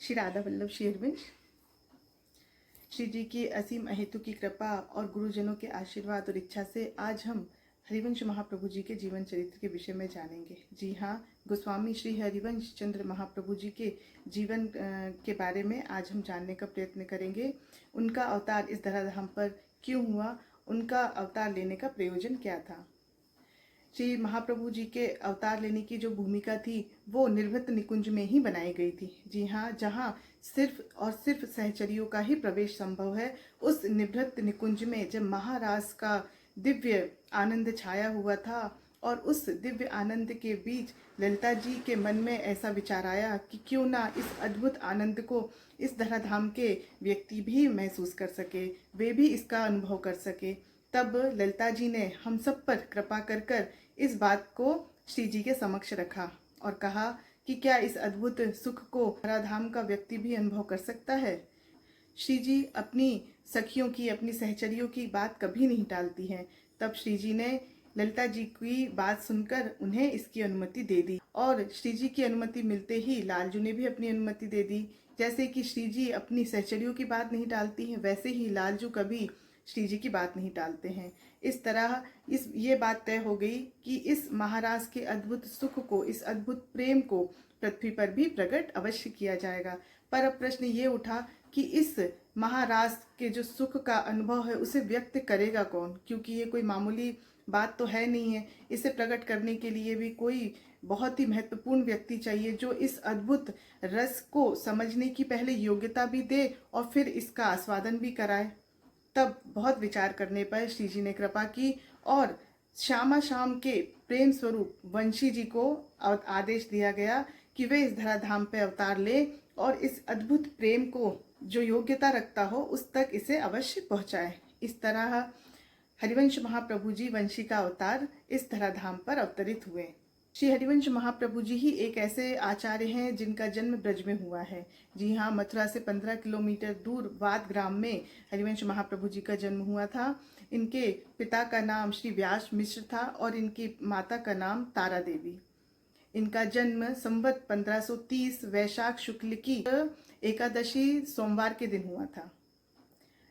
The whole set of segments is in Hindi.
श्री राधा वल्लभ श्री हरिवंश श्री जी की असीम अहेतु की कृपा और गुरुजनों के आशीर्वाद और इच्छा से आज हम हरिवंश महाप्रभु जी के जीवन चरित्र के विषय में जानेंगे। जी हाँ, गोस्वामी श्री हरिवंश चंद्र महाप्रभु जी के जीवन के बारे में आज हम जानने का प्रयत्न करेंगे। उनका अवतार इस धराधाम पर क्यों हुआ, उनका अवतार लेने का प्रयोजन क्या था। श्री महाप्रभु जी के अवतार लेने की जो भूमिका थी वो निर्भृत निकुंज में ही बनाई गई थी। जी हाँ, जहाँ सिर्फ और सिर्फ सहचरियों का ही प्रवेश संभव है, उस निभृत निकुंज में जब महारास का दिव्य आनंद छाया हुआ था और उस दिव्य आनंद के बीच ललिता जी के मन में ऐसा विचार आया कि क्यों ना इस अद्भुत आनंद को इस धराधाम के व्यक्ति भी महसूस कर सके, वे भी इसका अनुभव कर सके। तब ललिता जी ने हम सब पर कृपा कर कर इस बात को श्री जी के समक्ष रखा और कहा कि क्या इस अद्भुत सुख को धराधाम का व्यक्ति भी अनुभव कर सकता है। श्री जी अपनी सखियों की, अपनी सहचरियों की बात कभी नहीं टालती हैं। तब श्री जी ने ललिता जी की बात सुनकर उन्हें इसकी अनुमति दे दी और श्री जी की अनुमति मिलते ही लालजू ने भी अपनी अनुमति दे दी। जैसे कि श्री जी अपनी सहचरियों की बात नहीं टालती हैं, वैसे ही लालजू कभी श्री जी की बात नहीं टालते हैं। इस तरह ये बात तय हो गई कि इस महाराज के अद्भुत सुख को, इस अद्भुत प्रेम को पृथ्वी पर भी प्रकट अवश्य किया जाएगा। पर अब प्रश्न ये उठा कि इस महाराज के जो सुख का अनुभव है उसे व्यक्त करेगा कौन, क्योंकि ये कोई मामूली बात तो है नहीं है। इसे प्रकट करने के लिए भी कोई बहुत ही महत्वपूर्ण व्यक्ति चाहिए जो इस अद्भुत रस को समझने की पहले योग्यता भी दे और फिर इसका आस्वादन भी कराए। तब बहुत विचार करने पर श्री जी ने कृपा की और श्यामा शाम के प्रेम स्वरूप वंशी जी को आदेश दिया गया कि वे इस धराधाम पे अवतार ले और इस अद्भुत प्रेम को जो योग्यता रखता हो उस तक इसे अवश्य पहुंचाए। इस तरह हरिवंश महाप्रभु जी वंशी का अवतार इस धराधाम पर अवतरित हुए। श्री हरिवंश महाप्रभु जी ही एक ऐसे आचार्य हैं जिनका जन्म ब्रज में हुआ है। जी हाँ, मथुरा से 15 किलोमीटर दूर वाद ग्राम में हरिवंश महाप्रभु जी का जन्म हुआ था। इनके पिता का नाम श्री व्यास मिश्र था और इनकी माता का नाम तारा देवी। इनका जन्म संवत 1530 वैशाख शुक्ल की एकादशी सोमवार के दिन हुआ था।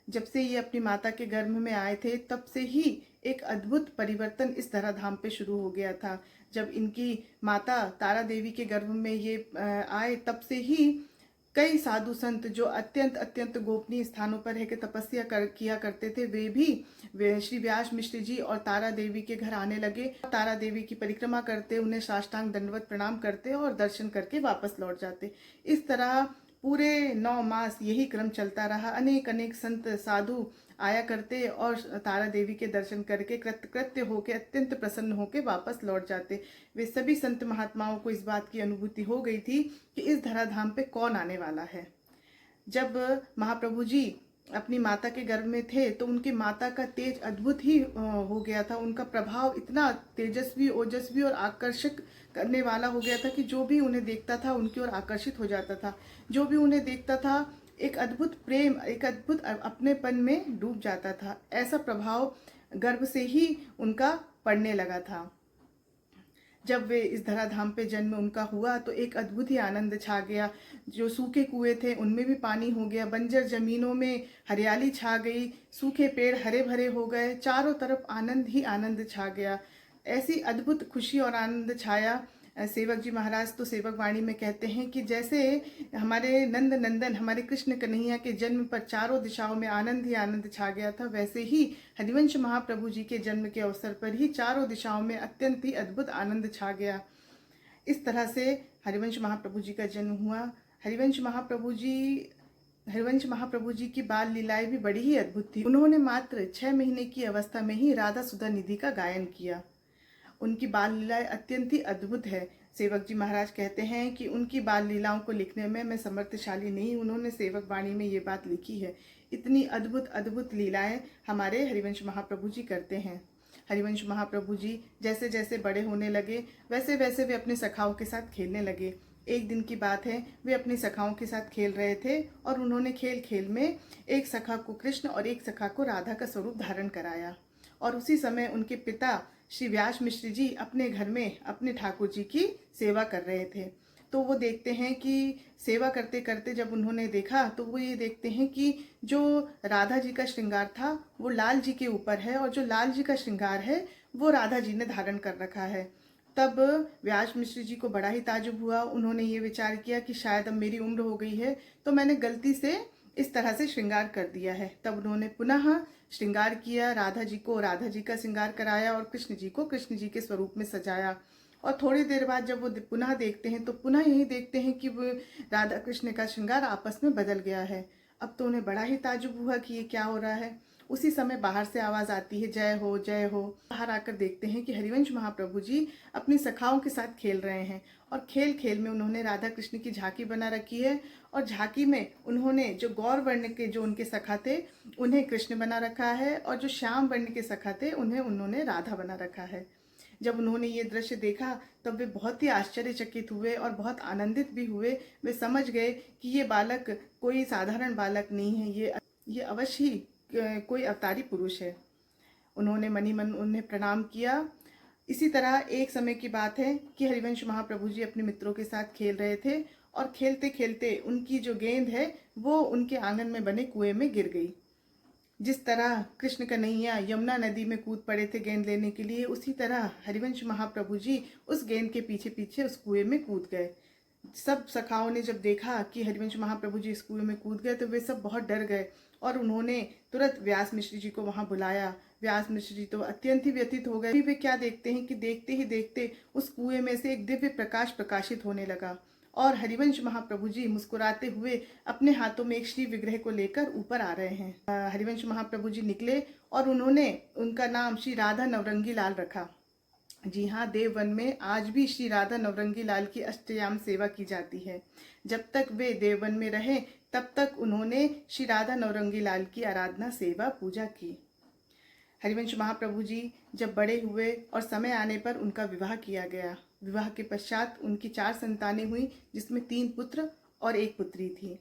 जब से ये अपनी माता के गर्भ में आए थे तब से ही एक अद्भुत परिवर्तन इस धराधाम पे शुरू हो गया था। जब इनकी माता तारा देवी के गर्भ में ये आए तब से ही कई साधु संत जो अत्यंत अत्यंत गोपनीय स्थानों पर है कि तपस्या किया करते थे, वे श्री व्यास मिश्र जी और तारा देवी के घर आने लगे। तारा देवी की परिक्रमा करते, उन्हें साष्टांग दंडवत प्रणाम करते और दर्शन करके वापस लौट जाते। इस तरह पूरे 9 मास यही क्रम चलता रहा। अनेक अनेक संत साधु आया करते और तारा देवी के दर्शन करके कृतकृत्य होकर अत्यंत प्रसन्न होकर वापस लौट जाते। वे सभी संत महात्माओं को इस बात की अनुभूति हो गई थी कि इस धराधाम पे कौन आने वाला है। जब महाप्रभु जी अपनी माता के गर्भ में थे तो उनकी माता का तेज अद्भुत ही हो गया था। उनका प्रभाव इतना तेजस्वी, ओजस्वी और आकर्षक करने वाला हो गया था कि जो भी उन्हें देखता था उनकी ओर आकर्षित हो जाता था। जो भी उन्हें देखता था एक अद्भुत प्रेम, एक अद्भुत अपनेपन में डूब जाता था। ऐसा प्रभाव गर्भ से ही उनका पड़ने लगा था। जब वे इस धराधाम पे जन्म उनका हुआ तो एक अद्भुत ही आनंद छा गया। जो सूखे कुएं थे उनमें भी पानी हो गया, बंजर जमीनों में हरियाली छा गई, सूखे पेड़ हरे भरे हो गए, चारों तरफ आनंद ही आनंद छा गया। ऐसी अद्भुत खुशी और आनंद छाया। सेवक जी महाराज तो सेवक वाणी में कहते हैं कि जैसे हमारे नंद नंदन, हमारे कृष्ण कन्हैया के जन्म पर चारों दिशाओं में आनंद ही आनंद छा गया था, वैसे ही हरिवंश महाप्रभु जी के जन्म के अवसर पर ही चारों दिशाओं में अत्यंत ही अद्भुत आनंद छा गया। इस तरह से हरिवंश महाप्रभु जी का जन्म हुआ। हरिवंश महाप्रभु जी की बाल लीलाएं भी बड़ी ही अद्भुत थी। उन्होंने मात्र 6 महीने की अवस्था में ही राधा सुधा निधि का गायन किया। उनकी बाल लीलाएं अत्यंत ही अद्भुत है। सेवक जी महाराज कहते हैं कि उनकी बाल लीलाओं को लिखने में मैं समर्थशाली नहीं, उन्होंने सेवक वाणी में ये बात लिखी है। इतनी अद्भुत अद्भुत लीलाएं हमारे हरिवंश महाप्रभु जी करते हैं। हरिवंश महाप्रभु जी जैसे जैसे बड़े होने लगे वैसे वैसे वे अपने सखाओं के साथ खेलने लगे। एक दिन की बात है, वे अपनी सखाओं के साथ खेल रहे थे और उन्होंने खेल खेल में एक सखा को कृष्ण और एक सखा को राधा का स्वरूप धारण कराया। और उसी समय उनके पिता श्री व्यास मिश्र जी अपने घर में अपने ठाकुर जी की सेवा कर रहे थे। तो वो देखते हैं कि सेवा करते करते जब उन्होंने देखा तो वो ये देखते हैं कि जो राधा जी का श्रृंगार था वो लाल जी के ऊपर है और जो लाल जी का श्रृंगार है वो राधा जी ने धारण कर रखा है। तब व्यास मिश्र जी को बड़ा ही ताजुब हुआ। उन्होंने ये विचार किया कि शायद अब मेरी उम्र हो गई है तो मैंने गलती से इस तरह से श्रृंगार कर दिया है। तब उन्होंने पुनः श्रृंगार किया, राधा जी को राधा जी का श्रृंगार कराया और कृष्ण जी को कृष्ण जी के स्वरूप में सजाया। और थोड़ी देर बाद जब वो पुनः देखते हैं तो पुनः यही देखते हैं कि वो राधा कृष्ण का श्रृंगार आपस में बदल गया है। अब तो उन्हें बड़ा ही ताजुब हुआ कि ये क्या हो रहा है। उसी समय बाहर से आवाज आती है, जय हो जय हो। बाहर आकर देखते हैं कि हरिवंश महाप्रभु जी अपनी सखाओं के साथ खेल रहे हैं और खेल खेल में उन्होंने राधा कृष्ण की झांकी बना रखी है और झांकी में उन्होंने जो गौर वर्ण के जो उनके सखा थे उन्हें कृष्ण बना रखा है और जो श्याम वर्ण के सखा थे उन्होंने राधा बना रखा है। जब उन्होंने ये दृश्य देखा तब वे बहुत ही आश्चर्यचकित हुए और बहुत आनंदित भी हुए। वे समझ गए कि ये बालक कोई साधारण बालक नहीं है, ये अवश्य ही कोई अवतारी पुरुष है। उन्होंने मनी मन उन्हें प्रणाम किया। इसी तरह एक समय की बात है कि हरिवंश महाप्रभु जी अपने मित्रों के साथ खेल रहे थे और खेलते खेलते उनकी जो गेंद है वो उनके आंगन में बने कुएं में गिर गई। जिस तरह कृष्ण कन्हैया यमुना नदी में कूद पड़े थे गेंद लेने के लिए, उसी तरह हरिवंश महाप्रभु जी उस गेंद के पीछे पीछे उस कुएं में कूद गए। सब सखाओं ने जब देखा कि हरिवंश महाप्रभु जी इस कुएं में कूद गए तो वे सब बहुत डर गए और उन्होंने तुरंत व्यास मिश्र जी को वहां बुलाया। व्यास मिश्र जी तो अत्यंत ही व्यथित हो गए। वे क्या देखते हैं कि देखते ही देखते उस कुएं में से एक दिव्य प्रकाश प्रकाशित होने लगा और हरिवंश महाप्रभु जी मुस्कुराते हुए अपने हाथों में एक श्री विग्रह को लेकर ऊपर आ रहे हैं। हरिवंश महाप्रभु जी निकले और उन्होंने उनका नाम श्री राधा नवरंगी लाल रखा। जी हाँ, देववन में आज भी श्री राधा नवरंगी लाल की अष्टयाम सेवा की जाती है। जब तक वे देववन में रहे तब तक उन्होंने श्री राधा नवरंगी लाल की आराधना सेवा पूजा की। हरिवंश महाप्रभु जी जब बड़े हुए और समय आने पर उनका विवाह किया गया। विवाह के पश्चात उनकी 4 संतानें हुई जिसमें 3 पुत्र और 1 पुत्री थी।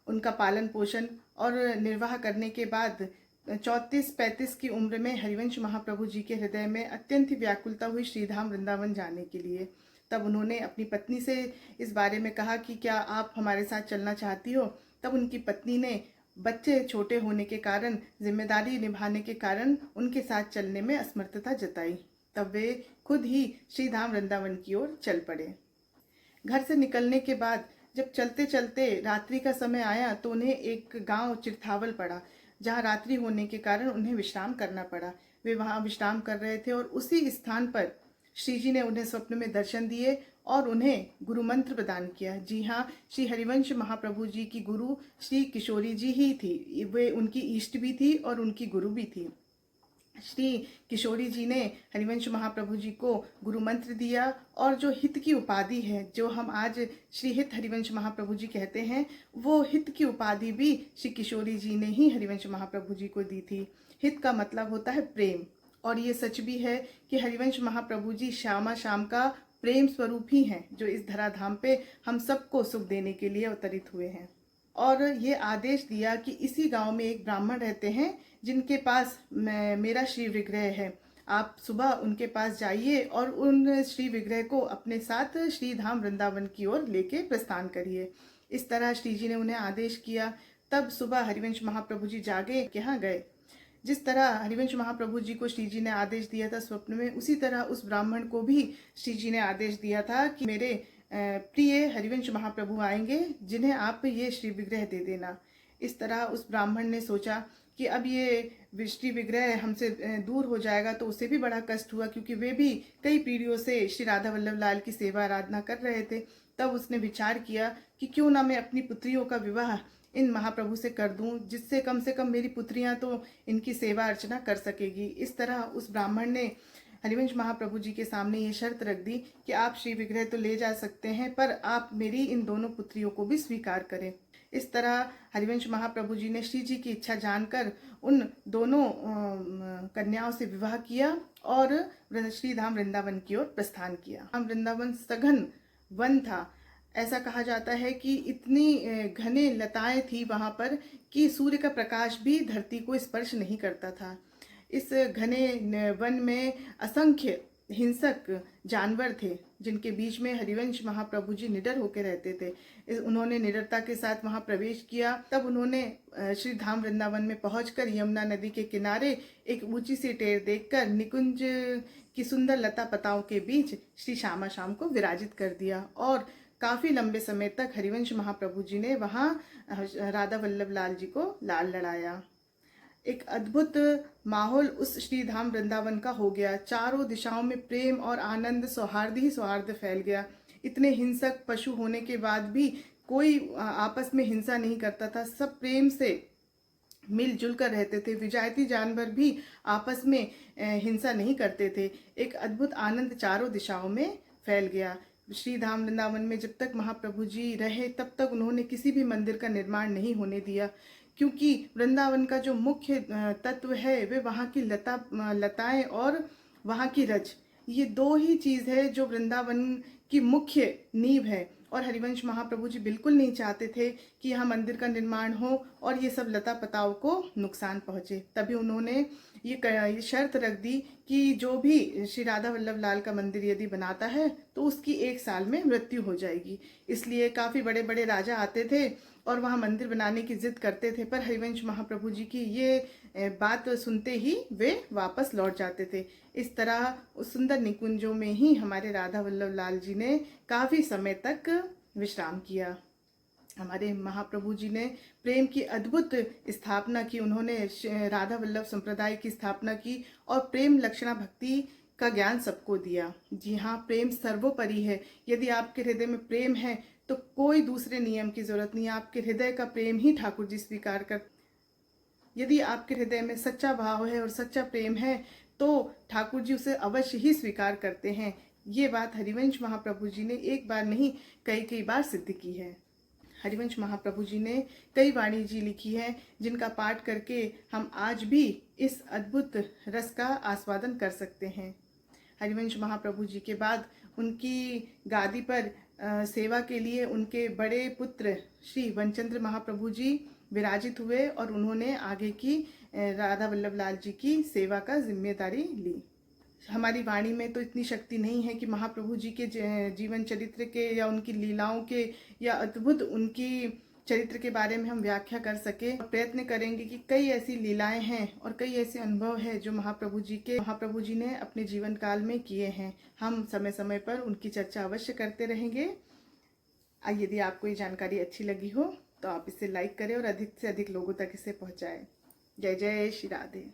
उनका पालन पोषण और निर्वाह करने के बाद 34-35 की उम्र में हरिवंश महाप्रभु जी के हृदय में अत्यंत ही व्याकुलता हुई श्रीधाम वृंदावन जाने के लिए। तब उन्होंने अपनी पत्नी से इस बारे में कहा कि क्या आप हमारे साथ चलना चाहती हो। तब उनकी पत्नी ने बच्चे छोटे होने के कारण, जिम्मेदारी निभाने के कारण उनके साथ चलने में असमर्थता जताई। तब वे खुद ही श्रीधाम वृंदावन की ओर चल पड़े। घर से निकलने के बाद जब चलते चलते रात्रि का समय आया तो उन्हें एक गांव चिरथावल पड़ा जहां रात्रि होने के कारण उन्हें विश्राम करना पड़ा। वे वहां विश्राम कर रहे थे और उसी स्थान पर श्री जी ने उन्हें स्वप्न में दर्शन दिए और उन्हें गुरु मंत्र प्रदान किया। जी हाँ, श्री हरिवंश महाप्रभु जी की गुरु श्री किशोरी जी ही थी। वे उनकी इष्ट भी थी और उनकी गुरु भी थी। श्री किशोरी जी ने हरिवंश महाप्रभु जी को गुरु मंत्र दिया और जो हित की उपाधि है, जो हम आज श्री हित हरिवंश महाप्रभु जी कहते हैं, वो हित की उपाधि भी श्री किशोरी जी ने ही हरिवंश महाप्रभु जी को दी थी। हित का मतलब होता है प्रेम और ये सच भी है कि हरिवंश महाप्रभु जी श्यामा श्याम का प्रेम स्वरूप ही हैं, जो इस धराधाम पे हम सबको सुख देने के लिए अवतरित हुए हैं। और ये आदेश दिया कि इसी गांव में एक ब्राह्मण रहते हैं जिनके पास मेरा श्री विग्रह है। आप सुबह उनके पास जाइए और उन श्री विग्रह को अपने साथ श्री धाम वृंदावन की ओर लेके प्रस्थान करिए। इस तरह श्री जी ने उन्हें आदेश किया। तब सुबह हरिवंश महाप्रभु जी जागे यहाँ गए। जिस तरह हरिवंश महाप्रभु जी को श्री जी ने आदेश दिया था स्वप्न में, उसी तरह उस ब्राह्मण को भी श्री जी ने आदेश दिया था कि मेरे प्रिय हरिवंश महाप्रभु आएंगे जिन्हें आप ये श्री विग्रह दे देना। इस तरह उस ब्राह्मण ने सोचा कि अब ये श्री विग्रह हमसे दूर हो जाएगा तो उसे भी बड़ा कष्ट हुआ, क्योंकि वे भी कई पीढ़ियों से श्री राधा वल्लभ लाल की सेवा आराधना कर रहे थे। तब उसने विचार किया कि क्यों ना मैं अपनी पुत्रियों का विवाह इन महाप्रभु से कर दूं, जिससे कम से कम मेरी पुत्रियां तो इनकी सेवा अर्चना कर सकेगी। इस तरह उस ब्राह्मण ने हरिवंश महाप्रभु जी के सामने ये शर्त रख दी कि आप श्री विग्रह तो ले जा सकते हैं, पर आप मेरी इन दोनों पुत्रियों को भी स्वीकार करें। इस तरह हरिवंश महाप्रभु जी ने श्री जी की इच्छा जानकर उन दोनों कन्याओं से विवाह किया और श्री धाम वृंदावन की ओर प्रस्थान किया। धाम वृंदावन सघन वन था। ऐसा कहा जाता है कि इतनी घने लताएं थी वहां पर कि सूर्य का प्रकाश भी धरती को स्पर्श नहीं करता था। इस घने वन में असंख्य हिंसक जानवर थे जिनके बीच में हरिवंश महाप्रभु जी निडर होकर रहते थे। उन्होंने निडरता के साथ वहां प्रवेश किया। तब उन्होंने श्री धाम वृंदावन में पहुंचकर यमुना नदी के किनारे एक ऊंची सी टेर देखकर निकुंज की सुंदर लता पताओं के बीच श्री श्यामा श्याम को विराजित कर दिया और काफी लंबे समय तक हरिवंश महाप्रभु जी ने वहां राधा वल्लभ लाल जी को लाल लड़ाया। एक अद्भुत माहौल उस श्री धाम वृंदावन का हो गया। चारों दिशाओं में प्रेम और आनंद, सौहार्द ही सौहार्द फैल गया। इतने हिंसक पशु होने के बाद भी कोई आपस में हिंसा नहीं करता था, सब प्रेम से मिलजुल कर रहते थे। विजायती जानवर भी आपस में हिंसा नहीं करते थे। एक अद्भुत आनंद चारों दिशाओं में फैल गया। श्री धाम वृंदावन में जब तक महाप्रभु जी रहे तब तक उन्होंने किसी भी मंदिर का निर्माण नहीं होने दिया, क्योंकि वृंदावन का जो मुख्य तत्व है वे वहाँ की लताएं और वहाँ की रज, ये दो ही चीज़ है जो वृंदावन की मुख्य नींव है। और हरिवंश महाप्रभु जी बिल्कुल नहीं चाहते थे कि यहाँ मंदिर का निर्माण हो और ये सब लता पताओं को नुकसान पहुँचे। तभी उन्होंने ये शर्त रख दी कि जो भी श्री राधा वल्लभ लाल का मंदिर यदि बनाता है तो उसकी 1 साल में मृत्यु हो जाएगी। इसलिए काफ़ी बड़े बड़े राजा आते थे और वहाँ मंदिर बनाने की जिद करते थे, पर हरिवंश महाप्रभु जी की ये बात सुनते ही वे वापस लौट जाते थे। इस तरह उस सुंदर निकुंजों में ही हमारे राधा वल्लभ लाल जी ने काफ़ी समय तक विश्राम किया। हमारे महाप्रभु जी ने प्रेम की अद्भुत स्थापना की। उन्होंने राधा वल्लभ संप्रदाय की स्थापना की और प्रेम लक्षणा भक्ति का ज्ञान सबको दिया। जी हाँ, प्रेम सर्वोपरि है। यदि आपके हृदय में प्रेम है तो कोई दूसरे नियम की जरूरत नहीं है। आपके हृदय का प्रेम ही ठाकुर जी स्वीकार कर। यदि आपके हृदय में सच्चा भाव है और सच्चा प्रेम है तो ठाकुर जी उसे अवश्य ही स्वीकार करते हैं। ये बात हरिवंश महाप्रभु जी ने एक बार नहीं कई बार सिद्ध की है। हरिवंश महाप्रभु जी ने कई वाणी जी लिखी है जिनका पाठ करके हम आज भी इस अद्भुत रस का आस्वादन कर सकते हैं। हरिवंश महाप्रभु जी के बाद उनकी गादी पर सेवा के लिए उनके बड़े पुत्र श्री वनचंद्र महाप्रभु जी विराजित हुए और उन्होंने आगे की राधा वल्लभ लाल जी की सेवा का जिम्मेदारी ली। हमारी वाणी में तो इतनी शक्ति नहीं है कि महाप्रभु जी के जीवन चरित्र के या उनकी लीलाओं के या अद्भुत उनकी चरित्र के बारे में हम व्याख्या कर सके। प्रयत्न करेंगे कि कई ऐसी लीलाएं हैं और कई ऐसे अनुभव हैं जो महाप्रभु जी ने अपने जीवन काल में किए हैं। हम समय समय पर उनकी चर्चा अवश्य करते रहेंगे। यदि आपको ये जानकारी अच्छी लगी हो तो आप इसे लाइक करें और अधिक से अधिक लोगों तक इसे पहुंचाएं। जय जय श्री राधे।